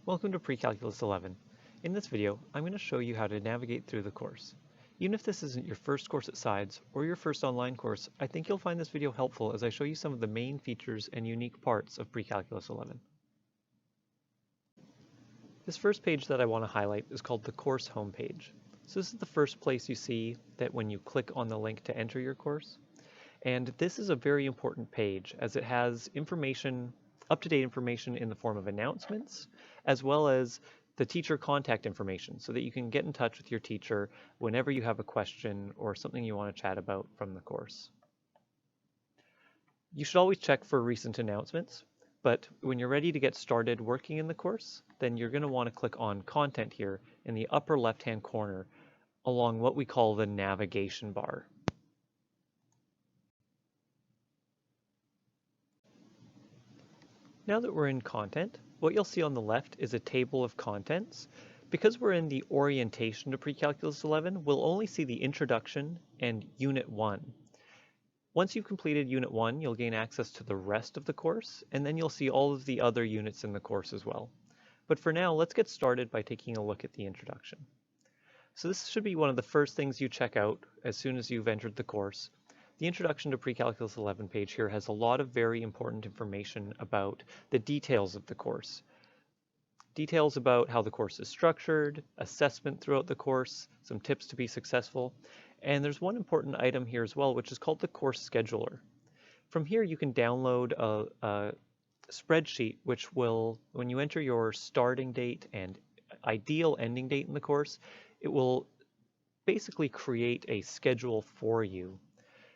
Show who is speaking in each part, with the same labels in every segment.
Speaker 1: Welcome to Pre-Calculus 11. In this video, I'm going to show you how to navigate through the course. Even if this isn't your first course at SIDES or your first online course, I think you'll find this video helpful as I show you some of the main features and unique parts of Pre-Calculus 11. This first page that I want to highlight is called the course homepage. So this is the first place you see that when you click on the link to enter your course. And this is a very important page as it has information, up-to-date information in the form of announcements, as well as the teacher contact information so that you can get in touch with your teacher whenever you have a question or something you want to chat about from the course. You should always check for recent announcements, but when you're ready to get started working in the course, then you're going to want to click on Content here in the upper left-hand corner along what we call the navigation bar. Now that we're in content, what you'll see on the left is a table of contents. Because we're in the orientation to Pre-Calculus 11, we'll only see the introduction and Unit 1. Once you've completed Unit 1, you'll gain access to the rest of the course, and then you'll see all of the other units in the course as well. But for now, let's get started by taking a look at the introduction. So this should be one of the first things you check out as soon as you've entered the course. The Introduction to Pre-Calculus 11 page here has a lot of very important information about the details of the course. Details about how the course is structured, assessment throughout the course, some tips to be successful, and there's one important item here as well, which is called the course scheduler. From here you can download a spreadsheet which will, when you enter your starting date and ideal ending date in the course, it will basically create a schedule for you.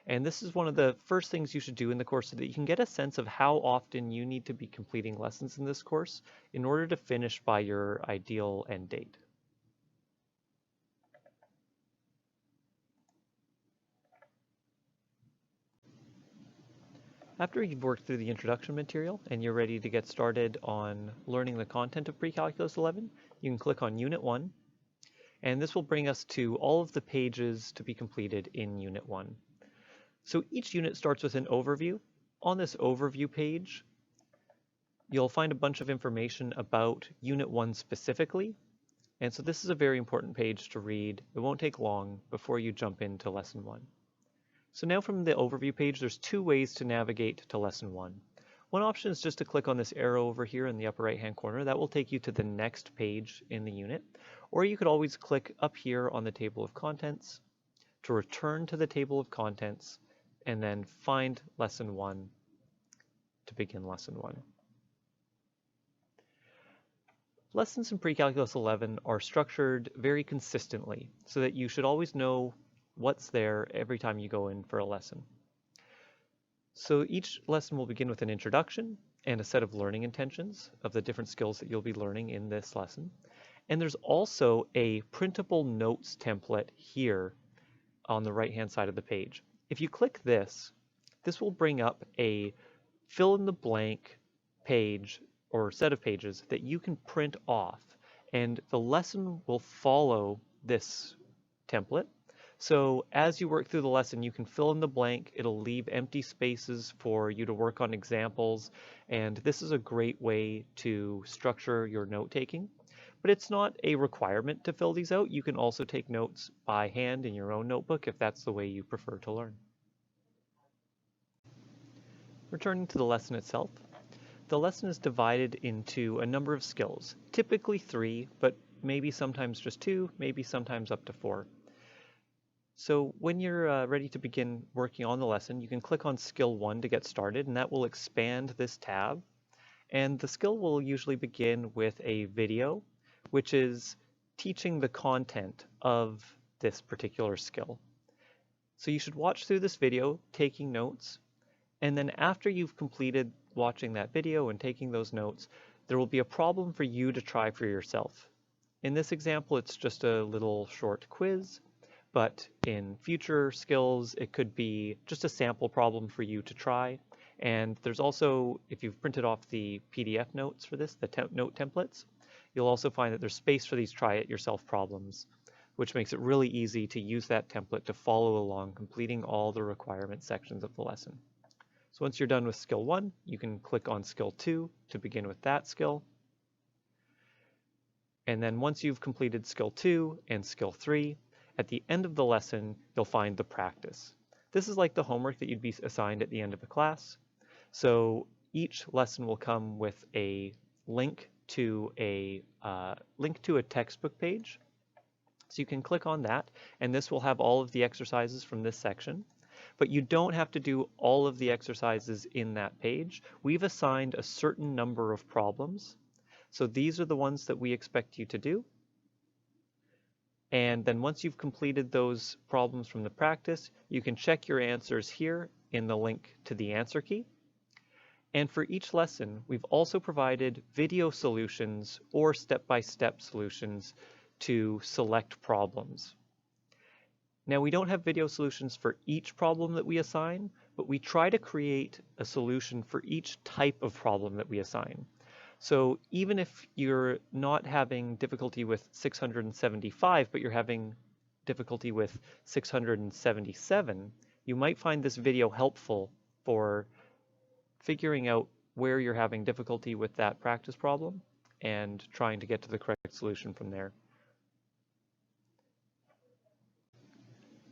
Speaker 1: And this is one of the first things you should do in the course so that you can get a sense of how often you need to be completing lessons in this course in order to finish by your ideal end date. After you've worked through the introduction material and you're ready to get started on learning the content of Pre-Calculus 11, you can click on Unit 1, and this will bring us to all of the pages to be completed in Unit 1. So each unit starts with an overview. On this overview page, you'll find a bunch of information about Unit 1 specifically. And so this is a very important page to read. It won't take long before you jump into Lesson 1. So now from the overview page, there's two ways to navigate to Lesson 1. One option is just to click on this arrow over here in the upper right-hand corner. That will take you to the next page in the unit. Or you could always click up here on the table of contents to return to the table of contents and then find Lesson 1 to begin Lesson 1. Lessons in Pre-Calculus 11 are structured very consistently so that you should always know what's there every time you go in for a lesson. So each lesson will begin with an introduction and a set of learning intentions of the different skills that you'll be learning in this lesson. And there's also a printable notes template here on the right-hand side of the page. If you click this, this will bring up a fill-in-the-blank page or set of pages that you can print off, and the lesson will follow this template. So as you work through the lesson, you can fill in the blank. It'll leave empty spaces for you to work on examples, and this is a great way to structure your note-taking. But it's not a requirement to fill these out. You can also take notes by hand in your own notebook if that's the way you prefer to learn. Returning to the lesson itself, the lesson is divided into a number of skills, typically 3, but maybe sometimes just 2, maybe sometimes up to 4. So when you're ready to begin working on the lesson, you can click on Skill 1 to get started, and that will expand this tab. And the skill will usually begin with a video, which is teaching the content of this particular skill. So you should watch through this video, taking notes, and then after you've completed watching that video and taking those notes, there will be a problem for you to try for yourself. In this example, it's just a little short quiz, but in future skills, it could be just a sample problem for you to try. And there's also, if you've printed off the PDF notes for this, the note templates, you'll also find that there's space for these try it yourself problems, which makes it really easy to use that template to follow along, completing all the requirement sections of the lesson. So once you're done with skill 1, you can click on skill 2 to begin with that skill. And then once you've completed skill 2 and skill 3, at the end of the lesson, you'll find the practice. This is like the homework that you'd be assigned at the end of a class. So each lesson will come with a link to a textbook page. So you can click on that, and this will have all of the exercises from this section. But you don't have to do all of the exercises in that page. We've assigned a certain number of problems. So these are the ones that we expect you to do. And then once you've completed those problems from the practice, you can check your answers here in the link to the answer key. And for each lesson, we've also provided video solutions or step-by-step solutions to select problems. Now, we don't have video solutions for each problem that we assign, but we try to create a solution for each type of problem that we assign. So even if you're not having difficulty with 675, but you're having difficulty with 677, you might find this video helpful for figuring out where you're having difficulty with that practice problem and trying to get to the correct solution from there.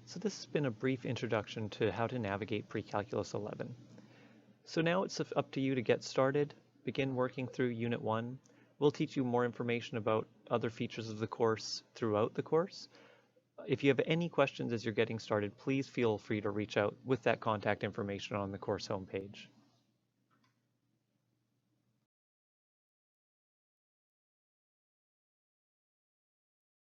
Speaker 1: So this has been a brief introduction to how to navigate Pre-Calculus 11. So now it's up to you to get started, begin working through Unit 1. We'll teach you more information about other features of the course throughout the course. If you have any questions as you're getting started, please feel free to reach out with that contact information on the course homepage.